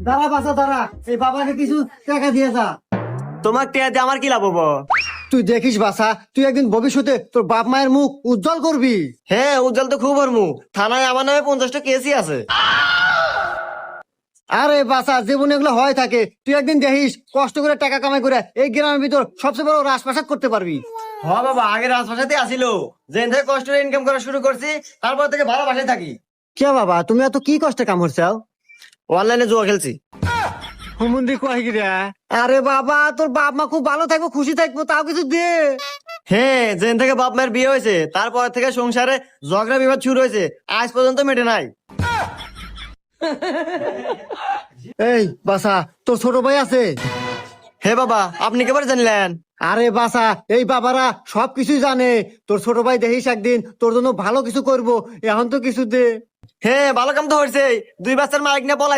দাঁড়া বাসা দাঁড়া, এই বাবাকে কিছু টাকা দিয়ে যা। তোমার টিয়া দিয়ে আমার কি লাভ হবো? তুই দেখিস বাসা, তুই একদিন ভবিষ্যতে তোর বাপ মায়ের মুখ উজ্জ্বল করবি। হ্যাঁ, উজ্জ্বল তো খুব হরমু। থানায় আমার নামে 50টা কেসই আছে। আরে বাসা, জীবনে এগুলো হয় থাকে। তুই একদিন দেখিস কষ্ট করে টাকা কামাই করে এই গ্রামের ভিতর সবচেয়ে বড় রাজপ্রাসাদ করতে পারবি। হ বাবা, আগে রাজপ্রাসাদে আসিল, যেদিন থেকে কষ্ট করে ইনকাম করা শুরু করছি তারপর থেকে ভালো বাসায় থাকি। কে বাবা, তুমি এত কি কষ্টে কাম করছাও? অনলাইনে জুয়া খেলছি। হুমুন্দি কয় কি রে? আরে বাবা, তোর বাপ মা খুব ভালো থাকবো, খুশি থাকবো, তাও কিছু দে। হ্যাঁ, যেদিন থেকে বাপ মায়ের বিয়ে হয়েছে তারপর থেকে সংসারে ঝগড়া বিবাদ শুরু হয়েছে, আজ পর্যন্ত মেটে নাই। এই বাসা, তোর ছোট ভাই আছে? হে বাবা, আপনি কেবার জানলেন? আরে বাসা, এই বাবারা সবকিছুই জানে। তোর ছোট ভাই দেখিস একদিন তোর জন্য ভালো কিছু করবো, এখন তো কিছু দে। হ্যাঁ, ভালো কাম তো হয়েছে। 2 বাচ্চার মালিক নিয়ে পলাই